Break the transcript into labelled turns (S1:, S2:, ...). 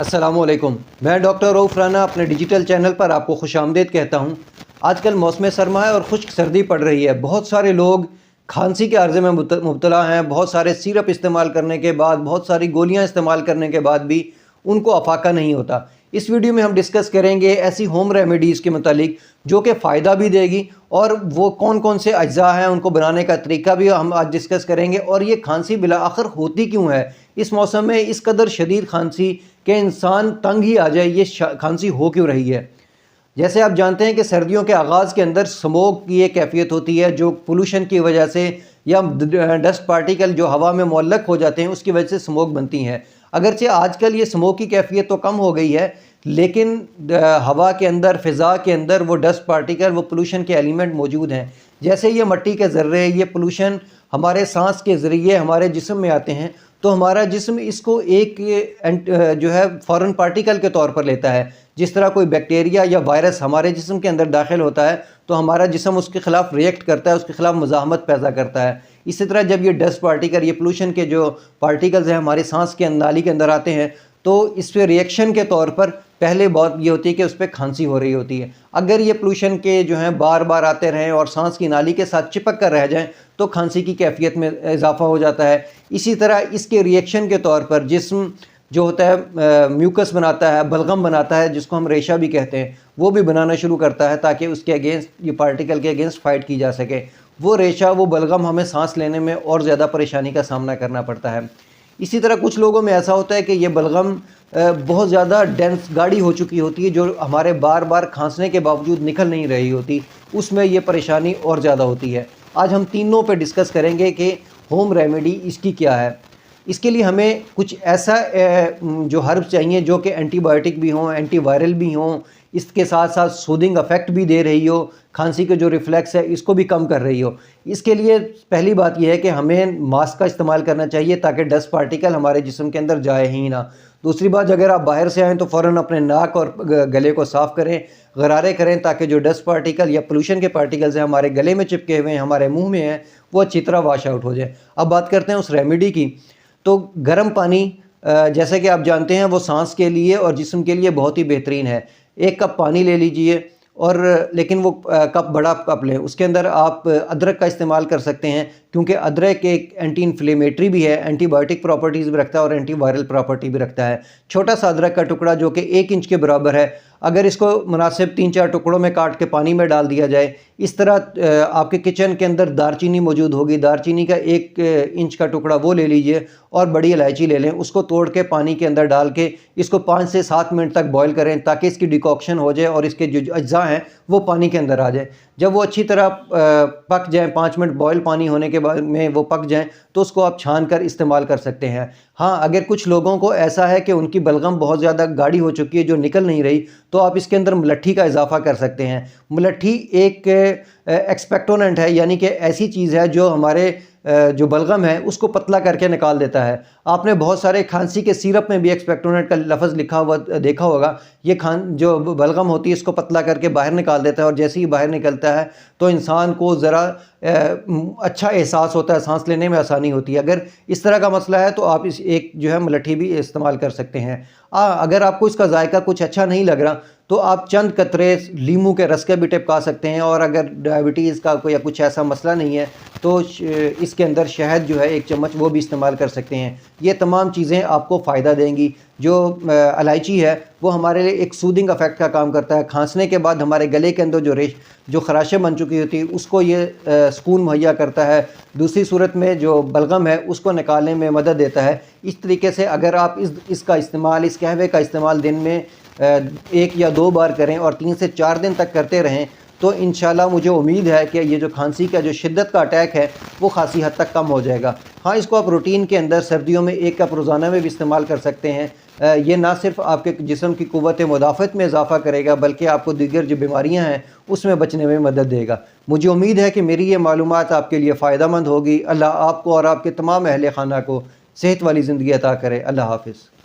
S1: अस्सलामु अलैकुम। मैं डॉक्टर रऊफ़ राना अपने डिजिटल चैनल पर आपको खुशामदीद कहता हूँ। आजकल मौसम सरमा है और खुश्क सर्दी पड़ रही है। बहुत सारे लोग खांसी के अर्ज़े में मुब्तला हैं। बहुत सारे सिरप इस्तेमाल करने के बाद, बहुत सारी गोलियाँ इस्तेमाल करने के बाद भी उनको अफाका नहीं होता। इस वीडियो में हम डिस्कस करेंगे ऐसी होम रेमेडीज़ के मुतालिक जो कि फ़ायदा भी देगी, और वो कौन कौन से अज्जा हैं उनको बनाने का तरीका भी हम आज डिस्कस करेंगे। और ये खांसी बिला आखिर होती क्यों है, इस मौसम में इस कदर शदीद खांसी कि इंसान तंग ही आ जाए, ये खांसी हो क्यों रही है। जैसे आप जानते हैं कि सर्दियों के आगाज़ के अंदर स्मोक की एक कैफियत होती है जो पोल्यूशन की वजह से या डस्ट पार्टिकल जो हवा में मुअल्लक हो जाते हैं उसकी वजह से स्मोक बनती हैं। अगरचे आजकल ये स्मोक की कैफियत तो कम हो गई है, लेकिन हवा के अंदर, फ़िज़ा के अंदर वो डस्ट पार्टिकल, वो पोल्यूशन के एलिमेंट मौजूद हैं। जैसे ये मिट्टी के ज़र्रे, ये पोल्यूशन हमारे सांस के ज़रिए हमारे जिस्म में आते हैं, तो हमारा जिस्म इसको एक जो है फ़ॉरेन पार्टिकल के तौर पर लेता है। जिस तरह कोई बैक्टीरिया या वायरस हमारे जिस्म के अंदर दाखिल होता है तो हमारा जिस्म उसके ख़िलाफ़ रिएक्ट करता है, उसके ख़िलाफ़ मुज़ाहमत पैदा करता है। इसी तरह जब ये डस्ट पार्टिकल, ये पोल्यूशन के जो पार्टिकल्स हैं हमारे सांस के नाली के अंदर आते हैं, तो इस पे रिएक्शन के तौर पर पहले बात ये होती है कि उस पर खांसी हो रही होती है। अगर ये पोल्यूशन के जो हैं बार बार आते रहें और सांस की नाली के साथ चिपक कर रह जाएं तो खांसी की कैफियत में इजाफा हो जाता है। इसी तरह इसके रिएक्शन के तौर पर जिस्म जो होता है म्यूकस बनाता है, बलगम बनाता है, जिसको हम रेशा भी कहते हैं, वो भी बनाना शुरू करता है ताकि उसके अगेंस्ट, ये पार्टिकल के अगेंस्ट फ़ाइट की जा सके। वो रेशा, वो बलगम हमें सांस लेने में और ज़्यादा परेशानी का सामना करना पड़ता है। इसी तरह कुछ लोगों में ऐसा होता है कि ये बलगम बहुत ज़्यादा डेंस गाढ़ी हो चुकी होती है, जो हमारे बार बार खांसने के बावजूद निकल नहीं रही होती, उसमें ये परेशानी और ज़्यादा होती है। आज हम तीनों पे डिस्कस करेंगे कि होम रेमेडी इसकी क्या है। इसके लिए हमें कुछ ऐसा जो हर्ब चाहिए जो कि एंटीबायोटिक भी हों, एंटीवायरल भी हों, इसके साथ साथ सूदिंग इफ़ेक्ट भी दे रही हो, खांसी के जो रिफ्लेक्स है इसको भी कम कर रही हो। इसके लिए पहली बात यह है कि हमें मास्क का इस्तेमाल करना चाहिए ताकि डस्ट पार्टिकल हमारे जिस्म के अंदर जाए ही ना। दूसरी बात, अगर आप बाहर से आएँ तो फ़ौरन अपने नाक और गले को साफ़ करें, गरारे करें, ताकि जो डस्ट पार्टिकल या पोल्यूशन के पार्टिकल्स हैं हमारे गले में चिपके हुए हैं, हमारे मुंह में हैं, वो अच्छी तरह वाश आउट हो जाए। अब बात करते हैं उस रेमेडी की। तो गर्म पानी, जैसे कि आप जानते हैं, वो सांस के लिए और जिस्म के लिए बहुत ही बेहतरीन है। 1 कप पानी ले लीजिए, और लेकिन वो कप बड़ा कप लें। उसके अंदर आप अदरक का इस्तेमाल कर सकते हैं, क्योंकि अदरक एक एंटी इन्फ्लेमेटरी भी है, एंटीबायोटिक प्रॉपर्टीज़ भी रखता है और एंटीवायरल प्रॉपर्टी भी रखता है। छोटा सा अदरक का टुकड़ा जो कि 1 इंच के बराबर है, अगर इसको मुनासिब 3-4 टुकड़ों में काट के पानी में डाल दिया जाए, इस तरह आपके किचन के अंदर दारचीनी मौजूद होगी, दारचीनी का 1 इंच का टुकड़ा वो ले लीजिए, और बड़ी इलायची ले लें, उसको तोड़ के पानी के अंदर डाल के इसको 5 से 7 मिनट तक बॉयल करें ताकि इसकी डिकॉक्शन हो जाए और इसके जो अज्जा हैं वो पानी के अंदर आ जाए। जब वो अच्छी तरह पक जाएँ, 5 मिनट बॉयल पानी होने के बाद में वो पक जाएँ, तो उसको आप छान कर इस्तेमाल कर सकते हैं। हाँ, अगर कुछ लोगों को ऐसा है कि उनकी बलगम बहुत ज़्यादा गाढ़ी हो चुकी है, जो निकल नहीं रही, तो आप इसके अंदर मुलट्ठी का इजाफा कर सकते हैं। मुलट्ठी एक एक्सपेक्टोनेंट है, यानी कि ऐसी चीज़ है जो हमारे जो बलगम है उसको पतला करके निकाल देता है। आपने बहुत सारे खांसी के सिरप में भी एक्सपेक्टोनेंट का लफ्ज़ लिखा हुआ देखा होगा। ये जो बलगम होती है इसको पतला करके बाहर निकाल देता है, और जैसे ही बाहर निकलता है तो इंसान को ज़रा अच्छा एहसास होता है, सांस लेने में आसानी होती है। अगर इस तरह का मसला है तो आप इस एक जो है मुलट्ठी भी इस्तेमाल कर सकते हैं। अगर आपको इसका जायका कुछ अच्छा नहीं लग रहा तो आप चंद कतरे लीमू के रस के भी टिपका सकते हैं, और अगर डायबिटीज़ का कोई या कुछ ऐसा मसला नहीं है तो इसके अंदर शहद जो है 1 चम्मच वो भी इस्तेमाल कर सकते हैं। ये तमाम चीज़ें आपको फ़ायदा देंगी। जो इलायची है वो हमारे लिए एक सूदिंग इफ़ेक्ट का काम करता है। खांसने के बाद हमारे गले के अंदर जो खराशें बन चुकी होती है उसको ये सुकून मुहैया करता है। दूसरी सूरत में जो बलगम है उसको निकालने में मदद देता है। इस तरीके से अगर आप इसका इस्तेमाल, इस कहवे का इस्तेमाल दिन में 1 या 2 बार करें और 3 से 4 दिन तक करते रहें, तो इंशाल्लाह मुझे उम्मीद है कि ये जो खांसी का जो शिद्दत का अटैक है वो खासी हद तक कम हो जाएगा। हाँ, इसको आप रूटीन के अंदर सर्दियों में 1 कप रोज़ाना में भी इस्तेमाल कर सकते हैं। ये ना सिर्फ आपके जिस्म की क़ुव्वत मुदाफ़त में इजाफ़ा करेगा, बल्कि आपको दीगर जो बीमारियां हैं उसमें बचने में मदद देगा। मुझे उम्मीद है कि मेरी ये मालूमात आपके लिए फ़ायदेमंद होगी। अल्लाह आपको और आपके तमाम अहले खाना को सेहत वाली ज़िंदगी अता करे। अल्लाह हाफ़िज़।